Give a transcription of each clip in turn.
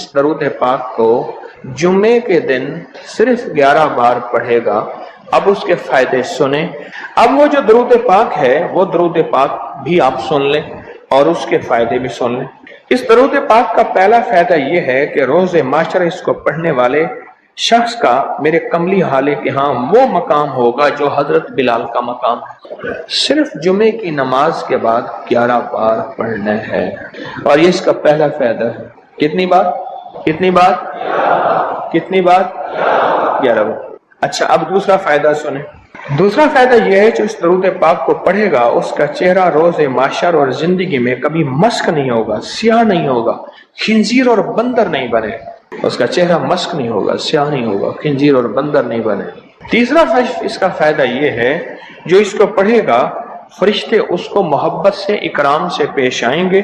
اس درود پاک کو جمعے کے دن صرف 11 بار پڑھے گا، اب اس کے فائدے سنیں۔ اب وہ جو درود پاک ہے وہ درود پاک بھی آپ سن لیں اور اس کے فائدے بھی سن لیں۔ اس درود پاک کا پہلا فائدہ یہ ہے کہ روز معاشرہ اس کو پڑھنے والے شخص کا میرے کملی حالے کے ہاں وہ مقام ہوگا جو حضرت بلال کا مقام ہے۔ صرف جمعے کی نماز کے بعد 11 بار پڑھنا ہے، اور یہ اس کا پہلا فائدہ ہے۔ کتنی بار؟ کتنی بار؟ کتنی بار؟ 11 بار۔ اچھا، اب دوسرا فائدہ سنیں۔ دوسرا فائدہ یہ ہے جو اس درود پاک کو پڑھے گا اس کا چہرہ روز محشر اور زندگی میں کبھی مسک نہیں ہوگا، سیاہ نہیں ہوگا، خنزیر اور بندر نہیں بنے۔ اس کا چہرہ مسک نہیں ہوگا، سیاہ نہیں ہوگا، خنزیر اور بندر نہیں بنے۔ تیسرا اس کا فائدہ یہ ہے جو اس کو پڑھے گا فرشتے اس کو محبت سے اکرام سے پیش آئیں گے،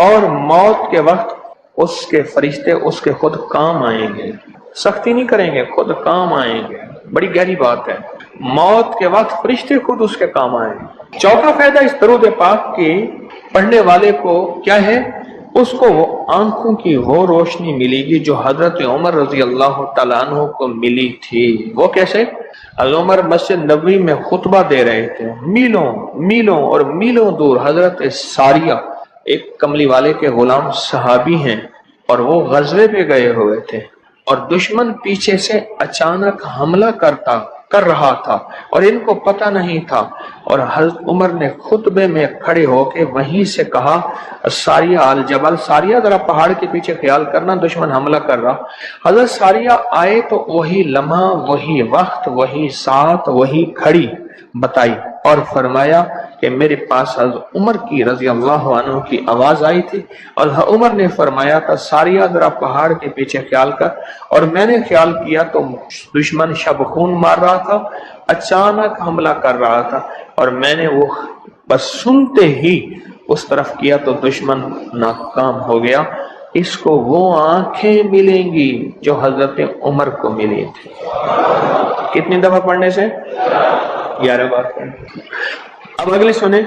اور موت کے وقت اس کے فرشتے اس کے خود کام آئیں گے، سختی نہیں کریں گے، خود کام آئیں گے۔ بڑی گہری بات ہے، موت کے وقت فرشتے خود اس کے کام آئیں گے۔ چوتھا فائدہ اس درود پاک کی پڑھنے والے کو کیا ہے؟ اس کو وہ آنکھوں کی وہ روشنی ملے گی جو حضرت عمر رضی اللہ تعالیٰ عنہ کو ملی تھی۔ وہ کیسے؟ حضرت عمر مسجد نبوی میں خطبہ دے رہے تھے، میلوں میلوں اور میلوں دور حضرت ساریہ ایک کملی والے کے غلام صحابی ہیں، اور وہ غزوے پہ گئے ہوئے تھے، اور دشمن پیچھے سے اچانک حملہ کر رہا تھا اور ان کو پتہ نہیں تھا، اور حضرت عمر نے خطبے میں کھڑے ہو کے وہیں سے کہا ساریہ الجبل، ساریہ ذرا پہاڑ کے پیچھے خیال کرنا، دشمن حملہ کر رہا۔ حضرت ساریہ آئے تو وہی لمحہ، وہی وقت، وہی ساتھ، وہی کھڑی بتائی، اور فرمایا کہ میرے پاس حضرت عمر کی رضی اللہ عنہ کی آواز آئی تھی، اور عمر نے فرمایا تھا ساریہ ذرا پہاڑ کے پیچھے خیال کر، اور میں نے خیال کیا تو دشمن شب خون مار رہا تھا، اچانک حملہ کر رہا تھا، اور میں نے وہ بس سنتے ہی اس طرف کیا تو دشمن ناکام ہو گیا۔ اس کو وہ آنکھیں ملیں گی جو حضرت عمر کو ملی تھی۔ کتنی دفعہ پڑھنے سے؟ 11 بار پڑھنے۔ اب اگلی سنیں،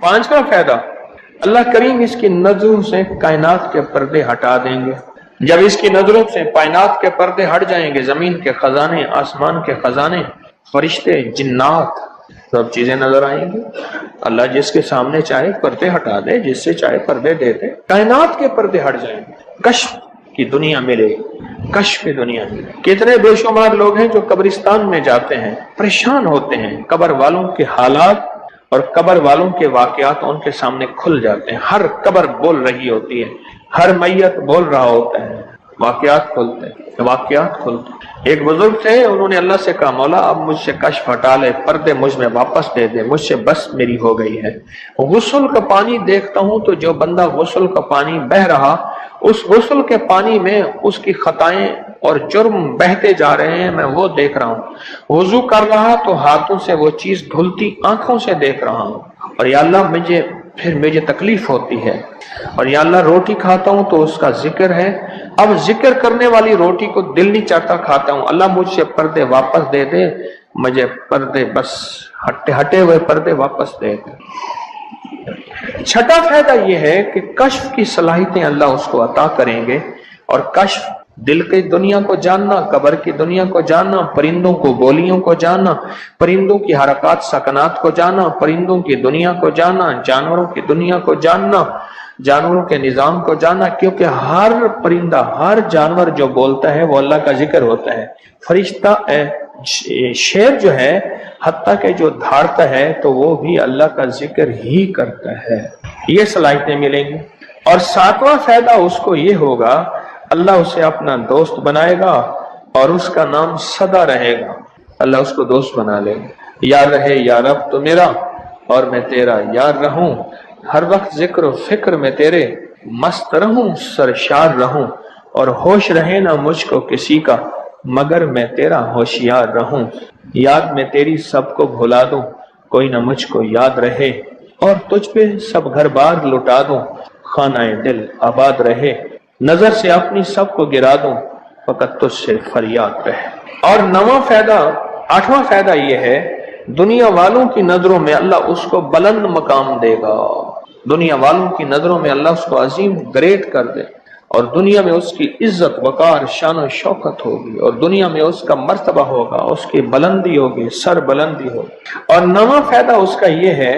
5واں فائدہ، اللہ کریم اس کی نظروں سے کائنات کے پردے ہٹا دیں گے۔ جب اس کی نظروں سے کائنات کے پردے ہٹ جائیں گے، زمین کے خزانے، آسمان کے خزانے، فرشتے، جنات، سب چیزیں نظر آئیں گی۔ اللہ جس کے سامنے چاہے پردے ہٹا دے، جس سے چاہے پردے دے دے، کائنات کے پردے ہٹ جائیں گے، کشف کی دنیا ملے، کشف کی دنیا ملے۔ کتنے بے شمار لوگ ہیں جو قبرستان میں جاتے ہیں، پریشان ہوتے ہیں، قبر والوں کے حالات اور قبر والوں کے واقعات ان کے سامنے کھل جاتے ہیں۔ ہر قبر بول رہی ہوتی ہے، ہر میت بول رہا ہوتا ہے، واقعات کھلتے ہیں، واقعات کھلتے ہیں۔ ایک بزرگ تھے، انہوں نے اللہ سے کہا مولا اب مجھ سے کشف ہٹا لے، پردے مجھ میں واپس دے دے، مجھ سے بس میری ہو گئی ہے۔ غسل کا پانی دیکھتا ہوں تو جو بندہ غسل کا پانی بہ رہا، اس غسل کے پانی میں اس کی خطائیں اور جرم بہتے جا رہے ہیں، میں وہ دیکھ رہا ہوں۔ وضو کر رہا تو ہاتھوں سے وہ چیز دھلتی آنکھوں سے دیکھ رہا ہوں، اور یا اللہ مجھے تکلیف ہوتی ہے، اور یا اللہ روٹی کھاتا ہوں تو اس کا ذکر ہے، اب ذکر کرنے والی روٹی کو دل نہیں چاہتا کھاتا ہوں، اللہ مجھ سے پردے واپس دے دے، مجھے پردے بس ہٹے ہوئے پردے واپس دے دے۔ چھٹا فائدہ یہ ہے کہ کشف کی صلاحیتیں اللہ اس کو عطا کریں گے، اور کشف دل کی دنیا کو جاننا، قبر کی دنیا کو جاننا، پرندوں کو بولیوں کو جاننا، پرندوں کی حرکات سکنات کو جاننا، پرندوں کی دنیا کو جاننا، جانوروں کی دنیا کو جاننا، جانوروں کے نظام کو جاننا، کیونکہ ہر پرندہ، ہر جانور جو بولتا ہے وہ اللہ کا ذکر ہوتا ہے۔ فرشتہ شیر جو ہے حتیٰ کہ جو دھاڑتا ہے تو وہ بھی اللہ کا ذکر ہی کرتا ہے۔ یہ صلاحیتیں ملیں گی۔ اور 7واں فائدہ اس کو یہ ہوگا، اللہ اسے اپنا دوست بنائے گا اور اس کا نام سدا رہے گا۔ اللہ اس کو دوست بنا لے گا، یار رہے یا رب تو میرا اور میں تیرا یار رہوں، ہر وقت ذکر و فکر میں تیرے مست رہوں، سرشار رہوں، اور ہوش رہے نہ مجھ کو کسی کا مگر میں تیرا ہوشیار رہوں، یاد میں تیری سب کو بھلا دوں، کوئی نہ مجھ کو یاد رہے، اور تجھ پہ سب گھر بار لٹا دوں، خانہ دل آباد رہے، نظر سے اپنی سب کو گرا دوں، فقط تجھ سے فریاد رہے۔ اور 8واں فائدہ یہ ہے، دنیا والوں کی نظروں میں اللہ اس کو بلند مقام دے گا، دنیا والوں کی نظروں میں اللہ اس کو عظیم گریٹ کر دے۔ اور دنیا میں اس کی عزت وقار شان و شوکت ہوگی، اور دنیا میں اس کا مرتبہ ہوگا، اس کی بلندی ہوگی، سر بلندی ہوگی۔ اور نواں فائدہ اس کا یہ ہے،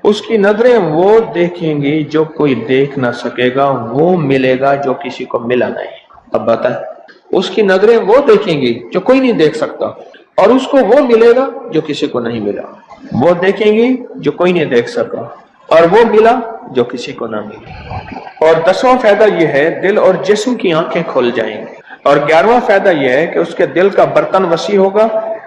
اس کی نظریں وہ دیکھیں گی جو کوئی دیکھ نہ سکے گا، وہ ملے گا جو کسی کو ملا نہیں۔ اب بتائیں، اس کی نظریں وہ دیکھیں گی جو کوئی نہیں دیکھ سکتا، اور اس کو وہ ملے گا جو کسی کو نہیں ملا۔ وہ دیکھیں گی جو کوئی نہیں دیکھ سکا، اور وہ ملا جو کسی کو نہ ملا۔ اور 10واں فائدہ یہ ہے، دل اور جسم کی آنکھیں کھل جائیں گی۔ اور 11واں فائدہ یہ ہے کہ اس کے دل کا برتن وسیع ہوگا،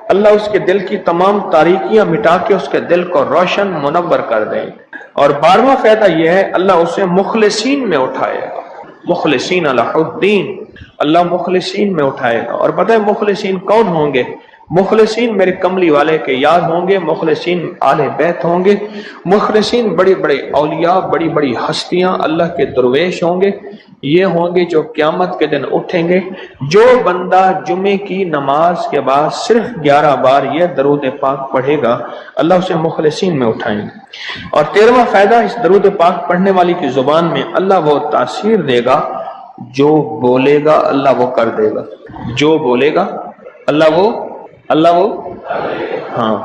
اللہ اس کے دل کی تمام تاریکیاں مٹا کے اس کے دل کو روشن منور کر دیں۔ اور 12واں فائدہ یہ ہے، اللہ اسے مخلصین میں اٹھائے گا، مخلصین علی الدین، اللہ مخلصین میں اٹھائے گا۔ اور پتہ ہے مخلصین کون ہوں گے؟ مخلصین میرے کملی والے کے یار ہوں گے، مخلصین آل بیت ہوں گے، مخلصین بڑی بڑی اولیاء، بڑی بڑی ہستیاں اللہ کے درویش ہوں گے۔ یہ ہوں گے جو قیامت کے دن اٹھیں گے۔ جو بندہ جمعے کی نماز کے بعد صرف 11 بار یہ درود پاک پڑھے گا، اللہ اسے مخلصین میں اٹھائیں گے۔ اور 13واں فائدہ، اس درود پاک پڑھنے والی کی زبان میں اللہ وہ تاثیر دے گا، جو بولے گا اللہ وہ کر دے گا، جو بولے گا اللہ وہ ہاں۔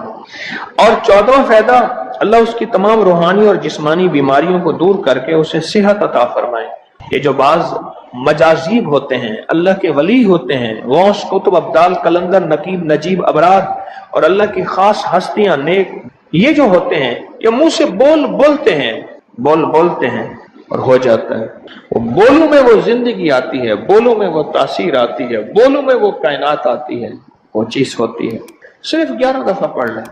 اور 14واں فائدہ، اللہ اس کی تمام روحانی اور جسمانی بیماریوں کو دور کر کے اسے صحت عطا فرمائے۔ یہ جو بعض مجازیب ہوتے ہیں، اللہ کے ولی ہوتے ہیں، غوث، قطب، ابدال، قلندر، نقیب، نجیب، ابرار، اور اللہ کی خاص ہستیاں، نیک، یہ جو ہوتے ہیں یہ منہ سے بولتے ہیں اور ہو جاتا ہے۔ وہ بولوں میں وہ زندگی آتی ہے، بولوں میں وہ تاثیر آتی ہے، بولوں میں وہ کائنات آتی ہے، وہ چیز ہوتی ہے۔ صرف 11 دفعہ پڑھ لیں،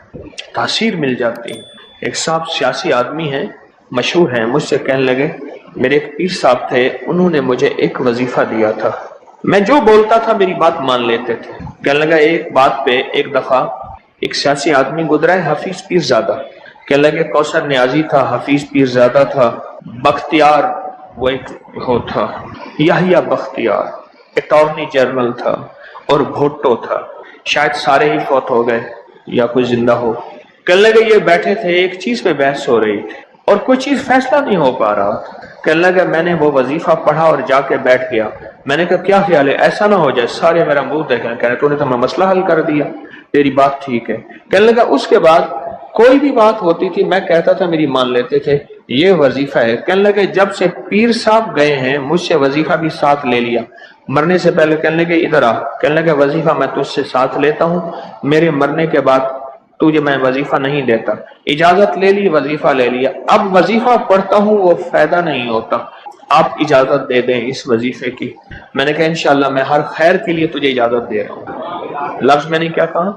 تاثیر مل جاتی ہے۔ ایک صاحب سیاسی آدمی ہیں، مشہور ہیں، مجھ سے کہنے لگے، میرے ایک پیر صاحب تھے، انہوں نے مجھے ایک وظیفہ دیا تھا، میں جو بولتا تھا میری بات مان لیتے تھے۔ کہنے لگا ایک بات پہ ایک دفعہ ایک سیاسی آدمی گزرا ہے، حفیظ پیر زادہ، کہنے لگے کوثر نیازی تھا، حفیظ پیر زادہ تھا، بختیار وہ ایک ہو تھا، یحییٰ بختیار اٹارنی جنرل تھا، اور بھٹو تھا، شاید سارے ہی فوت ہو گئے یا کوئی زندہ ہو۔ کہنے لگے یہ بیٹھے تھے، ایک چیز پہ بحث ہو رہی تھی اور کوئی چیز فیصلہ نہیں ہو پا رہا۔ کہنے لگا میں نے وہ وظیفہ پڑھا اور جا کے بیٹھ گیا۔ میں نے کہا کیا خیال ہے، ایسا نہ ہو جائے سارے میرا منہ دیکھیں، کہہ رہے تو نے تو میں مسئلہ حل کر دیا، تیری بات ٹھیک ہے۔ کہنے لگا اس کے بعد کوئی بھی بات ہوتی تھی میں کہتا تھا میری مان لیتے تھے، یہ وظیفہ ہے۔ کہنے لگے جب سے پیر صاحب گئے ہیں مجھ سے وظیفہ بھی ساتھ لے لیا، مرنے سے پہلے کہنے لگے ادھر آ، کہنے لگے وظیفہ میں تجھ سے ساتھ لیتا ہوں، میرے مرنے کے بعد تجھے میں وظیفہ نہیں دیتا۔ اجازت لے لی، وظیفہ لے لیا، اب وظیفہ پڑھتا ہوں وہ فائدہ نہیں ہوتا، آپ اجازت دے دیں اس وظیفے کی۔ میں نے کہا انشاءاللہ میں ہر خیر کے لیے تجھے اجازت دے رہا ہوں۔ لفظ میں نے کیا کہا؟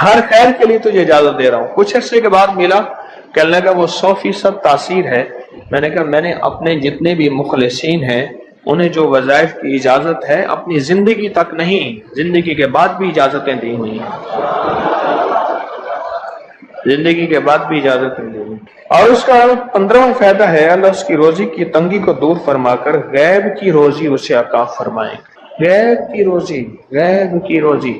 ہر خیر کے لیے تجھے اجازت دے رہا ہوں۔ کچھ عرصے کے بعد ملا، کہنے لگا وہ 100% تاثیر ہے۔ میں نے کہا میں نے اپنے جتنے بھی مخلصین ہیں انہیں جو وظائف کی اجازت ہے اپنی زندگی تک نہیں، زندگی کے بعد بھی اجازتیں دی ہوئی ہیں، زندگی کے بعد بھی اجازتیں دی ہوئی۔ اور اس کا 15واں فائدہ ہے، اللہ اس کی روزی کی تنگی کو دور فرما کر غیب کی روزی اسے عطا فرمائے۔ غیب کی روزی، غیب کی روزی،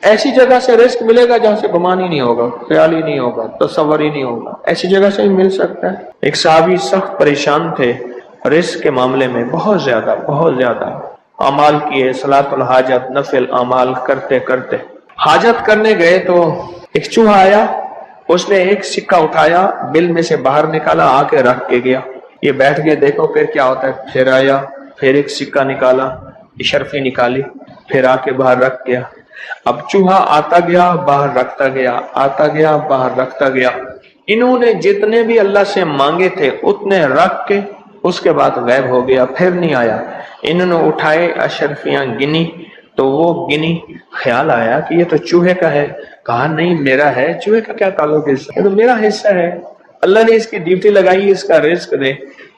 ایسی جگہ سے رزق ملے گا جہاں سے گمان ہی نہیں ہوگا، خیال ہی نہیں ہوگا، تصور ہی نہیں ہوگا، ایسی جگہ سے ہی مل سکتا ہے۔ ایک صحابی سخت پریشان تھے رزق کے معاملے میں، بہت زیادہ اعمال کیے، صلاۃ الحاجت، نفل اعمال کرتے کرتے حاجت کرنے گئے تو ایک چوہا آیا، اس نے ایک سکہ اٹھایا، بل میں سے باہر نکالا، آ کے رکھ کے گیا۔ یہ بیٹھ کے دیکھو پھر کیا ہوتا ہے، پھر آیا، پھر ایک سکہ نکالا، اشرفی نکالی، پھر آ کے باہر رکھ گیا۔ اب چوہا آتا گیا باہر رکھتا گیا، آتا گیا باہر رکھتا گیا۔ انہوں نے جتنے بھی اللہ سے مانگے تھے اتنے رکھ کے اس کے بعد غائب ہو گیا، پھر نہیں آیا۔ انہوں نے اٹھائے اشرفیاں گنی تو وہ گنی، خیال آیا کہ یہ تو چوہے کا ہے، کہا نہیں میرا ہے، چوہے کا کیا تعلق ہے، یہ تو میرا حصہ ہے۔ اللہ نے اس کی ڈیوٹی لگائی اس کا رزق دے،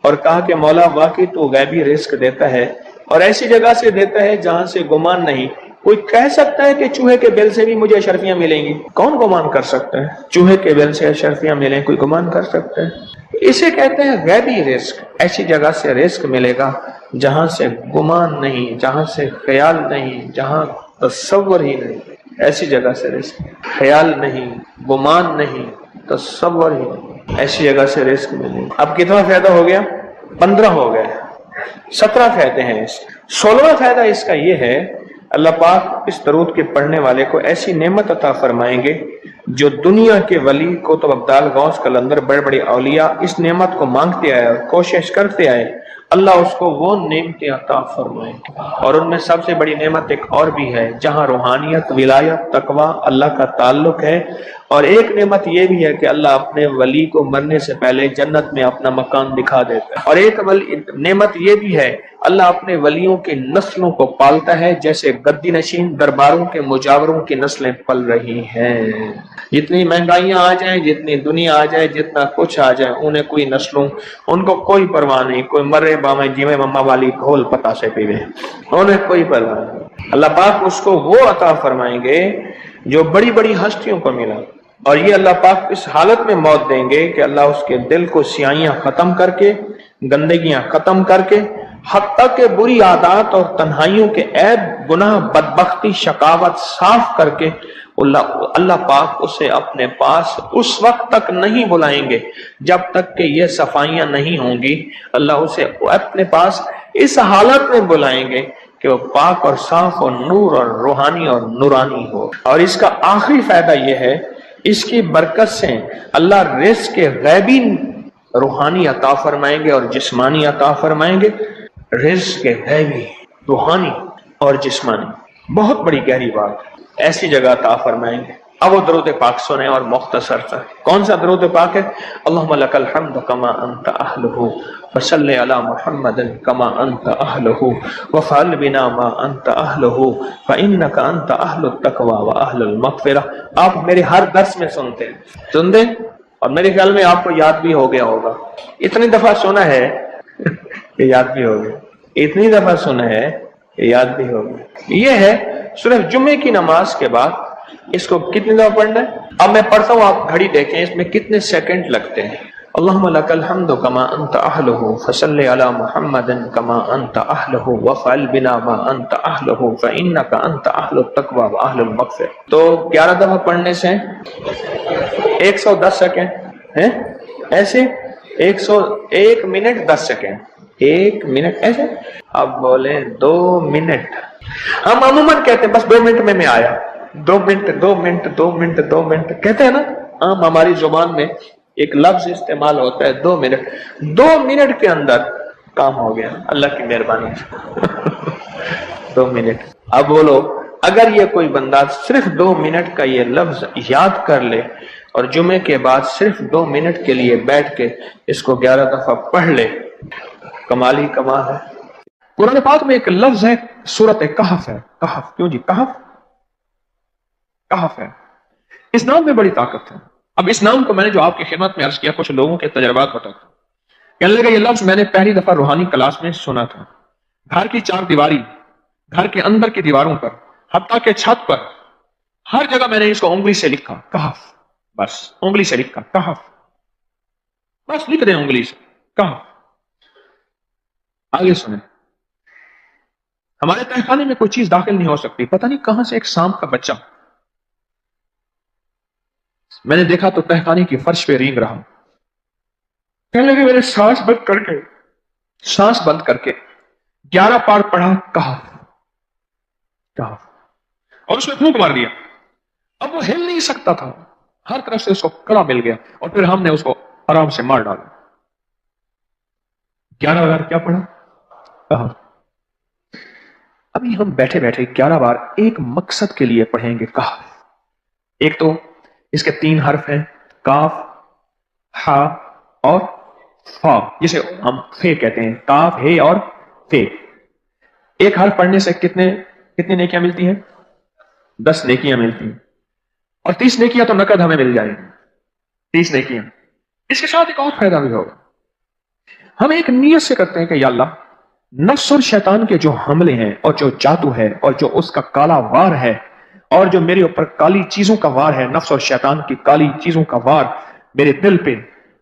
اور کہا کہ مولا واقعی تو غیبی رزق دیتا ہے، اور ایسی جگہ سے دیتا ہے جہاں سے گمان نہیں۔ کوئی کہہ سکتا ہے کہ چوہے کے بل سے بھی مجھے اشرفیاں ملیں گی؟ کون گمان کر سکتا ہے چوہے کے بل سے اشرفیاں ملیں؟ کوئی گمان کر سکتا ہے؟ اسے کہتے ہیں غیبی رزق۔ ایسی جگہ سے رزق ملے گا جہاں سے گمان نہیں، جہاں سے خیال نہیں، جہاں تصور ہی نہیں، ایسی جگہ سے رزق، خیال نہیں، گمان نہیں، تصور ہی نہیں، ایسی جگہ سے رزق ملے گا۔ اب کتنا فائدہ ہو گیا؟ 15 ہو گئے۔ 17 فائدے ہیں اس 16واں فائدہ اس کا یہ ہے، اللہ پاک اس درود کے پڑھنے والے کو ایسی نعمت عطا فرمائیں گے جو دنیا کے ولی قطب ابدال غوث قلندر بڑے بڑے اولیاء اس نعمت کو مانگتے آئے اور کوشش کرتے آئے، اللہ اس کو وہ نعمتیں عطا فرمائیں گے۔ اور ان میں سب سے بڑی نعمت ایک اور بھی ہے جہاں روحانیت، ولایت، تقوی، اللہ کا تعلق ہے، اور ایک نعمت یہ بھی ہے کہ اللہ اپنے ولی کو مرنے سے پہلے جنت میں اپنا مکان دکھا دیتا ہے، اور ایک نعمت یہ بھی ہے اللہ اپنے ولیوں کی نسلوں کو پالتا ہے جیسے گدی نشین درباروں کے مجاوروں کی نسلیں پل رہی ہیں۔ جتنی مہنگائیاں آ جائیں، جتنی دنیا آ جائے، جتنا کچھ آ جائے، انہیں کوئی نسلوں ان کو کوئی پرواہ نہیں، کوئی مرے باویں جیویں مما والی گھول پتا سے پیوے، انہیں کوئی پرواہ نہیں۔ اللہ پاک اس کو وہ عطا فرمائیں گے جو بڑی بڑی ہستیوں کو ملا، اور یہ اللہ پاک اس حالت میں موت دیں گے کہ اللہ اس کے دل کو سیاہیاں ختم کر کے، گندگیاں ختم کر کے، حتیٰ کہ بری عادات اور تنہائیوں کے عیب، گناہ، بدبختی، شقاوت صاف کر کے اللہ پاک اسے اپنے پاس اس وقت تک نہیں بلائیں گے جب تک کہ یہ صفائیاں نہیں ہوں گی۔ اللہ اسے اپنے پاس اس حالت میں بلائیں گے کہ وہ پاک اور صاف اور نور اور روحانی اور نورانی ہو۔ اور اس کا آخری فائدہ یہ ہے، اس کی برکت سے اللہ رزق کے غیبی روحانی عطا فرمائیں گے اور جسمانی عطا فرمائیں گے۔ رزق کے غیبی، روحانی اور جسمانی، بہت بڑی گہری بات، ایسی جگہ عطا فرمائیں گے۔ اب وہ درود پاک سنیں اور مختصر سا کون سا درود پاک ہے؟ اللہم لک الحمد کما انت اہلہ وصلی علی محمد کما انت اہلہ وفعل بنا ما انت اہلہ فانک انت اہل التقوی واہل المغفرہ۔ آپ میرے ہر درس میں سنتے ہیں اور میرے خیال میں آپ کو یاد بھی ہو گیا ہوگا، اتنی دفعہ سنا ہے کہ یاد بھی ہو گیا، اتنی دفعہ سنا ہے کہ یاد بھی ہو گیا۔ یہ ہے صرف جمعے کی نماز کے بعد اس کو کتنی دفعہ پڑھنا ہے؟ اب میں پڑھتا ہوں، آپ گھڑی دیکھیں اس میں کتنے سیکنڈ لگتے ہیں۔ اللہم لک الحمد کما انت اہلہ فصلی علی محمد کما انت اہلہ وفعل بنا ما انت اہلہ فانک انت اہل التقوی واہل المغفرہ۔ تو 11 دفعہ پڑھنے سے 110 سیکنڈ ہیں، ایسے 101 منٹ 10 سیکنڈ، 1 منٹ ایسے۔ اب بولے 2 منٹ، ہم عموماً کہتے ہیں بس 2 منٹ میں آیا، 2 منٹ 2 منٹ 2 منٹ 2 منٹ کہتے ہیں نا، عام ہماری زبان میں ایک لفظ استعمال ہوتا ہے 2 منٹ۔ 2 منٹ کے اندر کام ہو گیا اللہ کی مہربانی سے۔ 2 منٹ۔ اب بولو اگر یہ کوئی بندہ صرف 2 منٹ کا یہ لفظ یاد کر لے اور جمعے کے بعد صرف 2 منٹ کے لیے بیٹھ کے اس کو 11 دفعہ پڑھ لے، کمال ہی کمال ہے۔ قرآن پاک میں ایک لفظ ہے، سورۃ کہف ہے۔ کہف، کیوں جی کہف؟ کہف ہے، اس نام میں بڑی طاقت ہے۔ اب اس نام کو میں نے جو آپ کی خدمت میں عرض کیا، کچھ لوگوں کے تجربات بتاتا ہوں۔ کہنے لگا یہ لفظ میں نے پہلی دفعہ روحانی کلاس میں سنا تھا، گھر کی 4 دیواری، گھر کے اندر کی دیواروں پر، حتیٰ کہ چھت پر، ہر جگہ میں نے اس کو انگلی سے لکھا، کہف، بس انگلی سے لکھا کہف، بس لکھ دیں انگلی سے کہف۔ آگے سنیں، ہمارے تہہ خانے میں کوئی چیز داخل نہیں ہو سکتی، پتہ نہیں کہاں سے ایک سانپ کا بچہ میں نے دیکھا تو تہہ خانے کی فرش پہ رینگ رہا۔ کہنے لگے میں نے سانس بند کر کے 11 بار پڑھا کہف کہف، اور اس میں پھونک مار دیا۔ اب وہ ہل نہیں سکتا تھا، ہر طرف سے اس کو کڑا مل گیا، اور پھر ہم نے اس کو آرام سے مار ڈالا۔ 11 بار کیا پڑھا؟ کہف۔ ابھی ہم بیٹھے بیٹھے 11 بار ایک مقصد کے لیے پڑھیں گے کہف۔ ایک تو اس کے 3 حرف ہیں، کاف، ہا اور فا، جسے ہم فے کہتے ہیں، کاف، ہے اور فے۔ ایک حرف پڑھنے سے کتنی نیکیاں ملتی ہیں؟ 10 نیکیاں ملتی ہیں، اور 30 نیکیاں تو نقد ہمیں مل جائیں گی، 30 نیکیاں۔ اس کے ساتھ ایک اور فائدہ بھی ہوگا، ہم ایک نیت سے کرتے ہیں کہ یا اللہ، نفس اور شیطان کے جو حملے ہیں اور جو جادو ہے اور جو اس کا کالا وار ہے اور جو میرے اوپر کالی چیزوں کا وار ہے، نفس اور شیطان کی کالی چیزوں کا وار میرے دل پہ،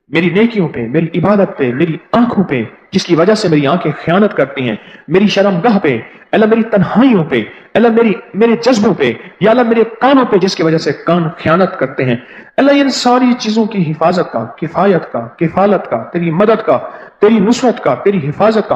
میری نیکیوں پہ، میری عبادت پہ، میری آنکھوں پہ، جس کی وجہ سے میری آنکھیں خیانت کرتی ہیں، میری شرمگاہ پہ، اللہ میری تنہائیوں پہ، اللہ میرے جذبوں پہ، یا اللہ میرے کانوں پہ جس کی وجہ سے کان خیانت کرتے ہیں، اللہ ان ساری چیزوں کی حفاظت کا، کفایت کا، کفالت کا، تیری مدد کا، تیری نصرت کا، تیری حفاظت کا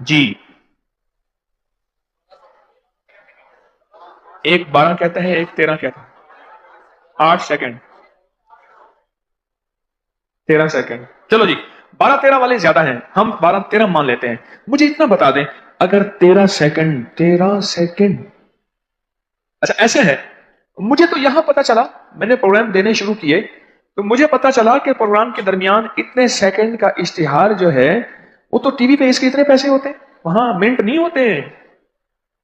جی، ایک 12 کہتا ہے، ایک 13 کہتا ہے، 8 سیکنڈ 13 سیکنڈ، چلو جی 12 13 والے زیادہ ہیں، ہم 12 13 مان لیتے ہیں۔ مجھے اتنا بتا دیں، اگر 13 سیکنڈ اچھا ایسے ہے، مجھے تو یہاں پتا چلا، میں نے پروگرام دینے شروع کیے تو مجھے پتا چلا کہ پروگرام کے درمیان اتنے سیکنڈ کا اشتہار جو ہے وہ تو ٹی وی پہ اس کے اتنے پیسے ہوتے ہیں، وہاں منٹ نہیں ہوتے ہیں۔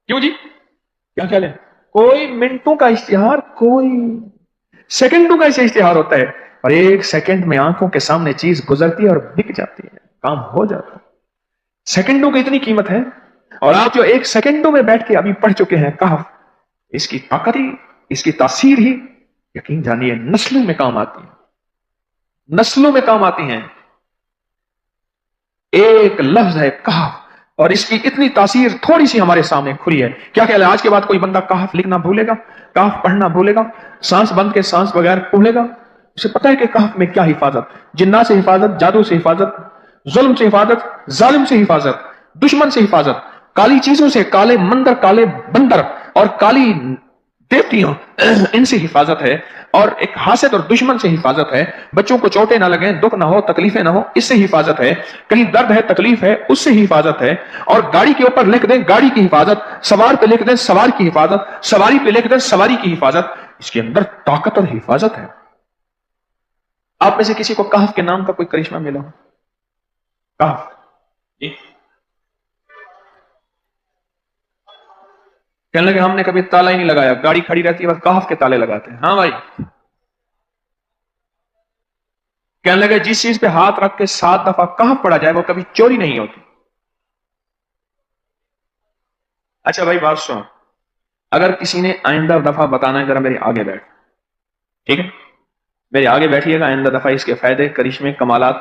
کیوں جی، کیا خیال ہے؟ کوئی منٹوں کا اشتہار، کوئی سیکنڈوں کا ایسے اشتہار ہوتا ہے، اور ایک سیکنڈ میں آنکھوں کے سامنے چیز گزرتی ہے اور بک جاتی ہے، کام ہو جاتا ہے۔ سیکنڈوں کی اتنی قیمت ہے، اور آپ جو ایک سیکنڈوں میں بیٹھ کے ابھی پڑھ چکے ہیں کہف، اس کی طاقت ہی، اس کی تاثیر ہی یقین جانیے نسلوں میں کام آتی ہے، نسلوں میں کام آتی ہیں۔ ایک لفظ ہے کہف، اور اس کی اتنی تاثیر تھوڑی سی ہمارے سامنے کھلی ہے۔ کیا خیال ہے آج کے بعد کوئی بندہ کہف لکھنا بھولے گا، کہف پڑھنا بھولے گا، سانس بند کے سانس بغیر بھولے گا؟ اسے پتہ ہے کہ کہف میں کیا حفاظت، جنات سے حفاظت، جادو سے حفاظت، ظلم سے حفاظت، ظالم سے حفاظت، دشمن سے حفاظت، کالی چیزوں سے، کالے مندر، کالے بندر اور کالی دیوتیوں، ان سے حفاظت ہے، اور ایک حاسد اور دشمن سے حفاظت ہے۔ بچوں کو چوٹیں نہ لگیں، دکھ نہ ہو، تکلیفیں نہ ہو، اس سے حفاظت ہے۔ کہیں درد ہے، تکلیف ہے، اس سے حفاظت ہے۔ اور گاڑی کے اوپر لکھ دیں گاڑی کی حفاظت، سوار پہ لکھ دیں سوار کی حفاظت، سواری پہ لکھ دیں سواری کی حفاظت، اس کے اندر طاقت اور حفاظت ہے۔ آپ میں سے کسی کو کہف کے نام کا کوئی کرشمہ ملا ہو؟ کہف جی، کہنے لگے ہم نے کبھی تالا ہی نہیں لگایا، گاڑی کھڑی رہتی ہے بس کہف کے تالے لگاتے ہیں۔ ہاں بھائی، کہنے لگے جس چیز پہ ہاتھ رکھ کے 7 دفعہ کہف پڑا جائے وہ کبھی چوری نہیں ہوتی۔ اچھا بھائی بات سن، اگر کسی نے آئندہ دفعہ بتانا ہے ذرا میرے آگے بیٹھ، ٹھیک ہے؟ میرے آگے بیٹھیے گا، آئندہ دفعہ اس کے فائدے، کرشمے، کمالات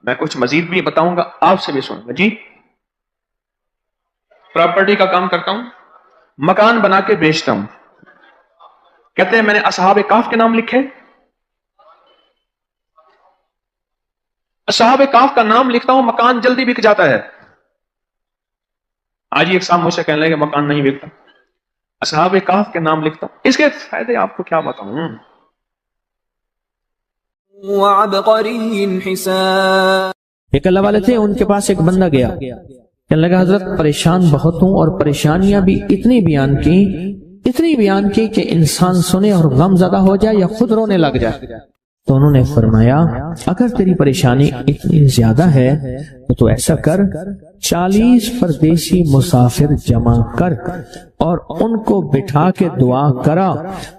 میں کچھ مزید بھی بتاؤں گا، آپ سے بھی سنوں گا۔ جی، پراپرٹی کا کام کرتا ہوں، مکان بنا کے بیچتا ہوں، کہتے ہیں میں نے اصحاب کہف کے نام لکھے، اصحاب کہف کا نام لکھتا ہوں، مکان جلدی بک جاتا ہے۔ آج ہی ایک صاحب مجھ سے کہنے لگے مکان نہیں بکتا، اصحاب کہف کے نام لکھتا ہوں، اس کے فائدے آپ کو کیا بتاؤں۔ وعبقری حسان، ایک اللہ والے تھے، ان کے پاس ایک بندہ گیا، کہنے لگا حضرت پریشان بہت ہوں، اور پریشانیاں بھی اتنی بیان کی کہ انسان سنے اور غم زدہ ہو جائے یا خود رونے لگ جائے۔ تو انہوں نے فرمایا اگر تیری پریشانی اتنی زیادہ ہے تو ایسا کر، 40 پردیسی مسافر جمع کر اور ان کو بٹھا کے دعا کرا،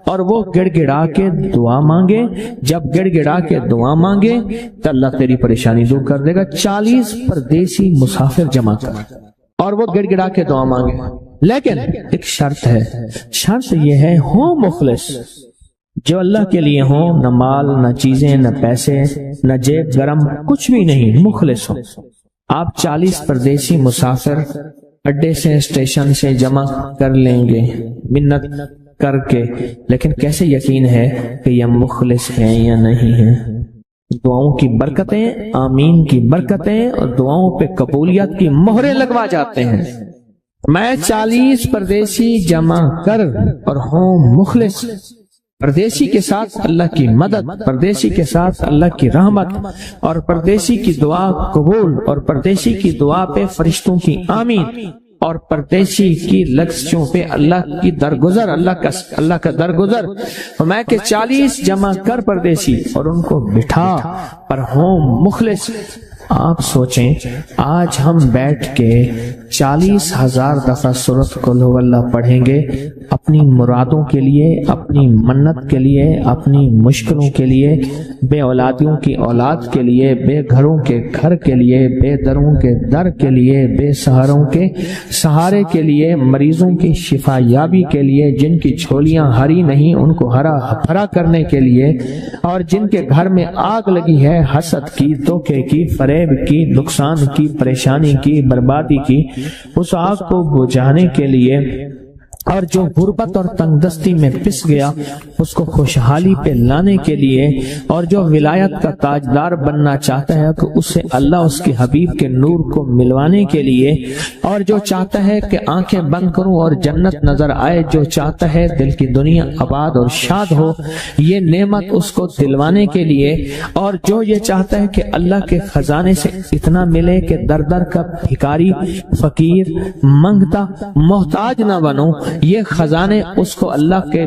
اور وہ گڑ گڑا کے دعا مانگے، جب گڑ گڑا کے دعا مانگے تو اللہ تیری پریشانی دور کر دے گا۔ 40 پردیسی مسافر جمع کر اور وہ گڑ گڑا کے دعا مانگے، لیکن ایک شرط ہے، شرط یہ ہے ہو مخلص، جو اللہ کے لیے ہوں، نہ مال، نہ چیزیں، نہ پیسے، نہ جیب گرم، کچھ بھی نہیں، مخلص ہو۔ آپ 40 پردیسی مسافر اڈے سے، اسٹیشن سے جمع کر لیں گے منت کر کے، لیکن کیسے یقین ہے کہ یہ مخلص ہیں یا نہیں ہیں؟ دعاؤں کی برکتیں، آمین کی برکتیں اور دعاؤں پہ قبولیت کی مہریں لگوا جاتے ہیں۔ میں 40 پردیسی جمع کر اور ہوں مخلص، پردیسی کے ساتھ اللہ کی مدد، پردیسی کے ساتھ اللہ کی رحمت، اور پردیسی کی دعا قبول، اور پردیسی کی دعا پہ فرشتوں کی آمین، اور پردیسی کی لفظوں پہ اللہ کی درگزر، اللہ کا درگزر۔ میں کہ 40 جمع کر پردیسی اور ان کو بٹھا پر ہوں مخلص۔ آپ سوچیں آج ہم بیٹھ کے 40,000 دفعہ سورۃ قل ہو اللہ پڑھیں گے، اپنی مرادوں کے لیے، اپنی منت کے لیے، اپنی مشکلوں کے لیے، بے اولادیوں کی اولاد کے لیے، بے گھروں کے گھر کے لیے، بے دروں کے در کے لیے، بے سہاروں کے سہارے کے لیے، مریضوں کی شفا یابی کے لیے، جن کی جھولیاں ہری نہیں ان کو ہرا بھرا کرنے کے لیے، اور جن کے گھر میں آگ لگی ہے حسد کی، دھوکے کی، فریب کی، نقصان کی، پریشانی کی، بربادی کی، اس آگ کو بجھانے کے لیے اور جو غربت اور تنگ دستی میں پس گیا اس کو خوشحالی پہ لانے کے لیے، اور جو ولایت کا تاجدار بننا چاہتا ہے کہ اسے اللہ اس کے حبیب کے نور کو ملوانے کے لیے، اور جو چاہتا ہے کہ آنکھیں بند کروں اور جنت نظر آئے، جو چاہتا ہے دل کی دنیا آباد اور شاد ہو، یہ نعمت اس کو دلوانے کے لیے، اور جو یہ چاہتا ہے کہ اللہ کے خزانے سے اتنا ملے کہ در در کا بھکاری، فقیر، منگتا، محتاج نہ بنو، یہ خزانے اس کو اللہ کے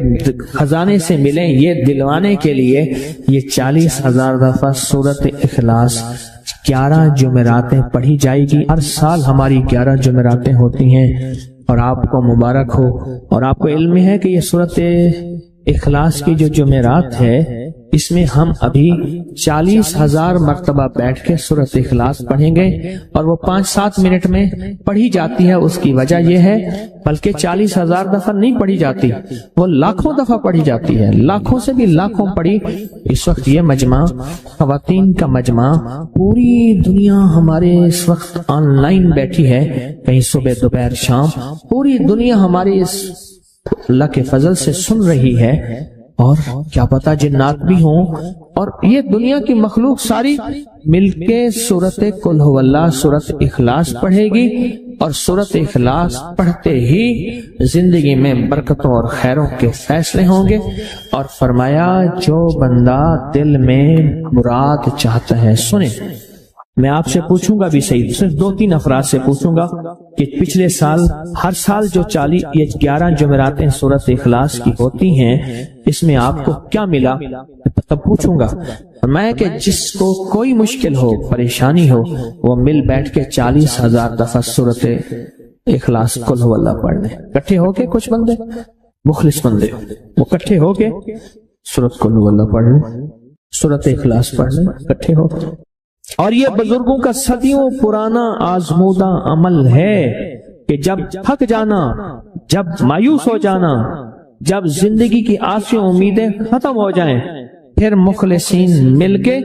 خزانے سے ملیں، یہ دلوانے کے لیے یہ 40,000 دفعہ سورۃ اخلاص 11 جمعراتیں پڑھی جائے گی۔ ہر سال ہماری 11 جمعراتیں ہوتی ہیں، اور آپ کو مبارک ہو۔ اور آپ کو علم ہے کہ یہ سورۃ اخلاص کی جو جمعرات ہے، اس میں ہم ابھی 40,000 مرتبہ بیٹھ کے سورۃ اخلاص پڑھیں گے، اور وہ 5-7 منٹ میں پڑھی جاتی ہے۔ اس کی وجہ یہ ہے، بلکہ 40,000 دفعہ نہیں پڑھی جاتی، وہ لاکھوں دفعہ پڑھی جاتی ہے، لاکھوں سے بھی لاکھوں پڑھی۔ اس وقت یہ مجمع، خواتین کا مجمع، پوری دنیا ہمارے اس وقت آن لائن بیٹھی ہے، کہیں صبح دوپہر شام، پوری دنیا ہمارے اس اللہ کے فضل سے سن رہی ہے، اور کیا پتا جنات بھی ہوں، اور یہ دنیا کی مخلوق ساری مل کے سورۃ قل ھو اللہ، سورۃ اخلاص پڑھے گی، اور سورۃ اخلاص پڑھتے ہی زندگی میں برکتوں اور خیروں کے فیصلے ہوں گے۔ اور فرمایا جو بندہ دل میں مراد چاہتا ہے، سنیں میں آپ سے پوچھوں گا بھی صحیح، صرف 2-3 افراد سے پوچھوں گا کہ پچھلے سال، ہر سال جو 11 جمعراتیں سورۃ اخلاص کی ہوتی ہیں، اس میں آپ کو کیا ملا؟ تب پوچھوں گا میں کہ جس کو کوئی مشکل ہو، پریشانی ہو، وہ مل بیٹھ کے 40,000 دفعہ سورۃ اخلاص قل ھو اللہ پڑھ لیں، اکٹھے ہو کے۔ کچھ بندے مخلص بندے وہ اکٹھے ہو کے سورۃ قل ھو اللہ پڑھ لیں، سورۃ اخلاص پڑھ لیں اکٹھے ہو۔ اور یہ بزرگوں کا صدیوں پرانا آزمودہ عمل ہے کہ جب تھک جانا، جب مایوس ہو جانا، جب زندگی کی آسیں امیدیں ختم ہو جائیں، پھر مخلصین مل کے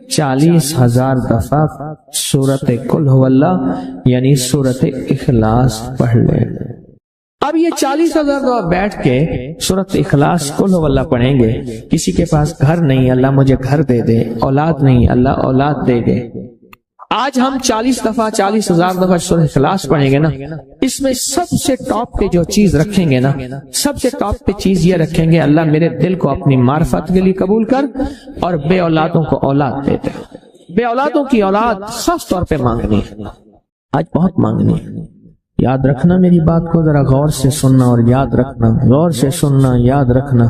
40,000 دفعہ سورۃ قل ھو اللہ یعنی سورۃ اخلاص پڑھ لیں۔ اب یہ 40,000 دفعہ بیٹھ کے سورۃ اخلاص قل ھو اللہ پڑھیں گے۔ کسی کے پاس گھر نہیں، اللہ مجھے گھر دے دے، اولاد نہیں، اللہ اولاد دے دے۔ آج ہم 40,000 دفعہ سورۃ اخلاص پڑھیں گے نا، اس میں سب سے ٹاپ پہ جو چیز رکھیں گے نا، سب سے ٹاپ پہ چیز یہ رکھیں گے، اللہ میرے دل کو اپنی معرفت کے لیے قبول کر، اور بے اولادوں کو اولاد دے دے۔ بے اولادوں کی اولاد خاص طور پہ مانگنی، آج بہت مانگنی۔ یاد رکھنا میری بات کو، ذرا غور سے سننا اور یاد رکھنا، غور سے سننا، یاد رکھنا۔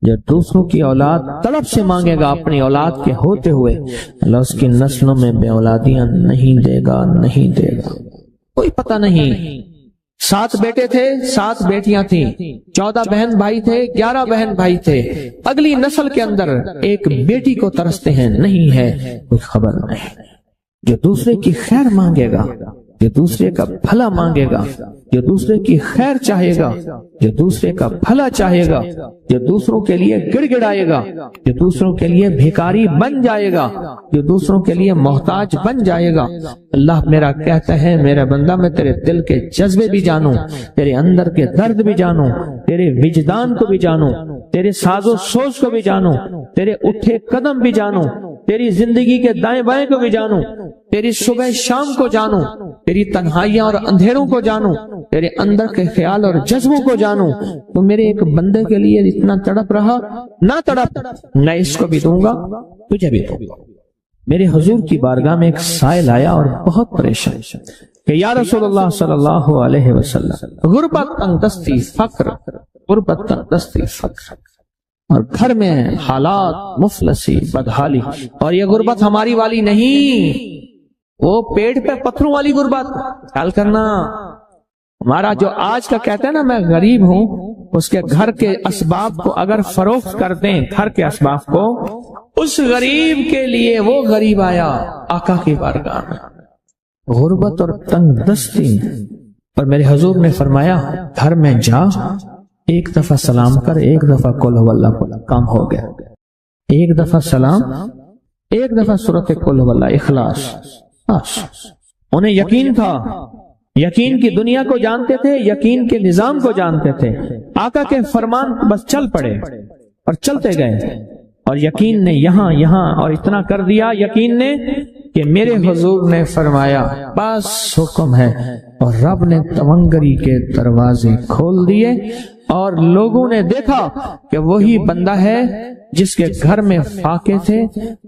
جب دوسروں کی اولاد طلب سے مانگے گا اپنی اولاد کے ہوتے ہوئے، اللہ اس کی نسلوں میں بے اولادیاں نہیں دے گا، نہیں دے گا۔ کوئی پتہ نہیں، 7 بیٹے تھے، 7 بیٹیاں تھیں، 14 بہن بھائی تھے، 11 بہن بھائی تھے، اگلی نسل کے اندر ایک بیٹی کو ترستے ہیں، نہیں ہے، کوئی خبر نہیں۔ جو دوسرے کی خیر مانگے گا، جو دوسرے کا بھلا مانگے گا، جو دوسرے کی خیر چاہے گا، جو دوسرے کا بھلا چاہے گا، جو دوسروں کے لیے گڑ گڑائے گا، جو دوسروں کے لیے بھیکاری بن جائے گا، جو دوسروں کے لیے محتاج بن جائے گا، اللہ میرا کہتا ہے میرا بندہ میں تیرے دل کے جذبے بھی جانوں، تیرے اندر کے درد بھی جانوں، تیرے وجدان کو بھی جانوں، تیرے ساز و سوز کو بھی جانوں، تیرے اٹھے قدم بھی جانوں، تیری زندگی کے دائیں بائیں کو بھی جانوں، تیری صبح شام کو جانوں، تیری تنہائیاں اور اندھیروں کو جانوں، تیرے اندر کے خیال اور جذبوں کو جانوں۔ تو میرے ایک بندے کے لیے اتنا تڑپ رہا، نہ تڑپ، میں اس کو بھی دوں گا، تجھے بھی دوں گا۔ میرے حضور کی بارگاہ میں ایک سائل آیا اور بہت پریشان کہ یا رسول اللہ صلی اللہ علیہ وسلم، غربت، تنگدستی، فقر، غربت، تنگدستی، فقر، اور گھر میں حالات مفلسی، بدحالی، اور یہ غربت ہماری والی نہیں، وہ پیٹ پہ پتھروں والی غربت۔ خیال کرنا، ہمارا جو آج کا کہتا ہے نا میں غریب ہوں، اس کے گھر کے اسباب کو اگر فروخت کر دیں، گھر کے اسباب کو، اس غریب کے لیے وہ غریب آیا آقا کی بارگاہ میں، غربت اور تنگ دستی۔ اور میرے حضور نے فرمایا گھر میں جا، ایک دفعہ سلام کر، ایک دفعہ قل ھو اللہ پڑھ، کام ہو گیا۔ ایک دفعہ سلام، ایک دفعہ سورۃ قل ھو اللہ اخلاص۔ انہیں یقین تھا یقین کی دنیا کو جانتے تھے، یقین کے نظام کو جانتے تھے، آقا کے فرمان بس چل پڑے اور چلتے گئے، اور یقین نے یہاں اور اتنا کر دیا یقین نے کہ میرے حضور نے فرمایا بس حکم ہے، اور رب نے تونگری کے دروازے کھول دیے، اور لوگوں نے دیکھا کہ وہی بندہ ہے جس کے گھر میں فاقے تھے،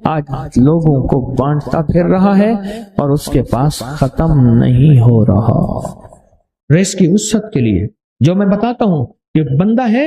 آج لوگوں کو بانٹتا پھر رہا ہے اور اس کے پاس ختم نہیں ہو رہا۔ رزق کی وسعت کے لیے جو میں بتاتا ہوں کہ بندہ ہے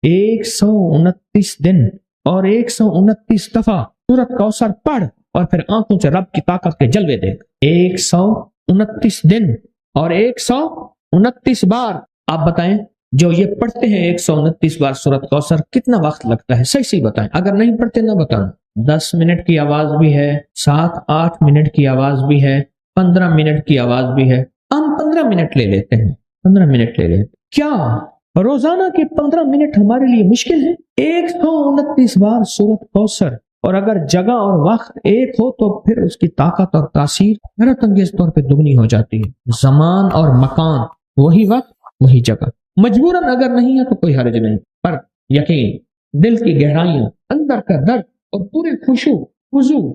129 دن اور 129 دفعہ سورۃ کوثر پڑھ اور پھر آنکھوں سے رب کی طاقت کے جلوے دیکھ۔ 129 دن اور 129 بار آپ بتائیں، جو یہ پڑھتے ہیں 129 بار سورۃ کوثر کتنا وقت لگتا ہے؟ صحیح بتائیں، اگر نہیں پڑھتے نہ بتائیں۔ 10 منٹ کی آواز بھی ہے، 7-8 منٹ کی آواز بھی ہے، 15 منٹ کی آواز بھی ہے۔ ہم 15 منٹ لے لیتے ہیں، 15 منٹ لے لیتے ہیں۔ کیا روزانہ کے 15 منٹ ہمارے لیے مشکل ہے؟ 129 بار سورۃ کوثر، اور اگر جگہ اور وقت ایک ہو تو پھر اس کی طاقت اور تاثیر حیرت انگیز طور پہ دگنی ہو جاتی ہے۔ زمان اور مکان، وہی وقت وہی جگہ، مجبوراً اگر نہیں ہے تو کوئی حرج نہیں، پر یقین، دل کی گہرائیاں، اندر کا درد اور پورے خشوع خضوع،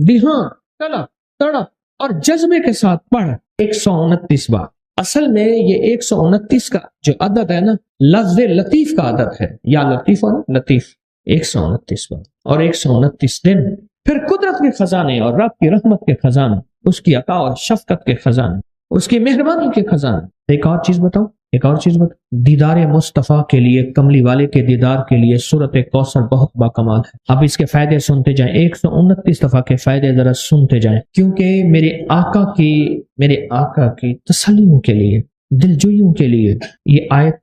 دھیان، طلب، تڑپ اور جذبے کے ساتھ پڑھ 129 بار۔ اصل میں یہ 129 کا جو عدد ہے نا، لفظ لطیف کا عدد ہے، یا لطیف ہو نا، لطیف، 129 بار اور 129 دن۔ پھر قدرت کے خزانے اور رب کی رحمت کے خزانے، اس کی عطا اور شفقت کے خزانے، اس کی مہربانی کے خزانے۔ ایک اور چیز بتاؤں، دیدار مصطفیٰ کے لیے، کملی والے کے دیدار کے لیے سورۃ کوثر بہت باکمال ہے۔ اب اس کے فائدے سنتے جائیں، 129 دفعہ کے فائدے ذرا سنتے جائیں، کیونکہ میرے آقا کی تسلیوں کے لیے، دلجوئیوں کے لیے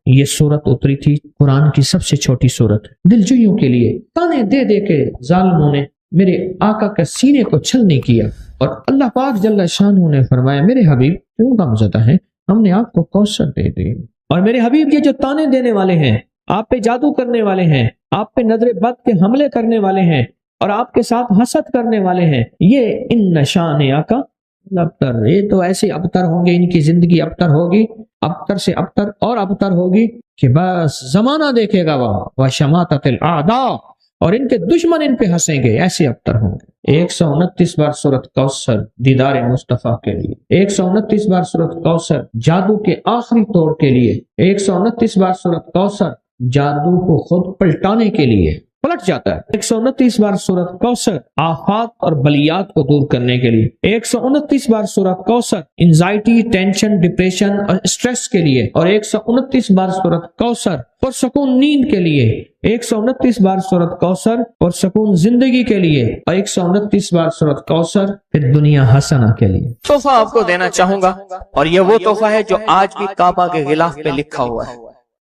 یہ سورت اتری تھی۔ قرآن کی سب سے چھوٹی سورت، دلجوئیوں کے لیے۔ تانے دے دے کے ظالموں نے میرے آقا کے سینے کو چھلنی کیا، اور اللہ پاک جل شانہ نے فرمایا میرے حبیب کیوں غمزدہ ہیں، ہم نے آپ کو کوثر دے دی۔ اور میرے حبیب یہ جو تانے دینے والے ہیں، آپ پہ جادو کرنے والے ہیں، آپ پہ نظر بد کے حملے کرنے والے ہیں، اور آپ کے ساتھ حسد کرنے والے ہیں، یہ ان نشان آقا ابتر، یہ تو ایسے ابتر ہوں گے، ان کی زندگی ابتر ہوگی، ابتر سے ابتر اور ابتر ہوگی کہ بس زمانہ دیکھے گا وہ شماتت الاعداء، اور ان کے دشمن ان پہ ہنسیں گے، ایسے ابتر ہوں گے۔ 129 بار سورۃ کوثر دیدار مصطفیٰ کے لیے، 129 بار سورۃ کوثر جادو کے آخری توڑ کے لیے، 129 بار سورۃ کوثر جادو کو خود پلٹانے کے لیے، پلٹ جاتا ہے۔ 129 بار سورۃ کوثر آفات اور بلیات کو دور کرنے کے لیے، 129 بار سورۃ کوثر انزائٹی، ٹینشن، ڈپریشن اور اسٹریس کے لیے، اور 129 بار سورۃ کوثر پرسکون نیند کے لیے، 129 بار سورۃ کوثر پرسکون زندگی کے لیے، اور 129 بار سورۃ کوثر پھر دنیا حسنہ کے لیے۔ تحفہ آپ کو دینا چاہوں گا، اور یہ وہ تحفہ ہے جو آج بھی کعبہ کے غلاف پہ لکھا ہوا ہے۔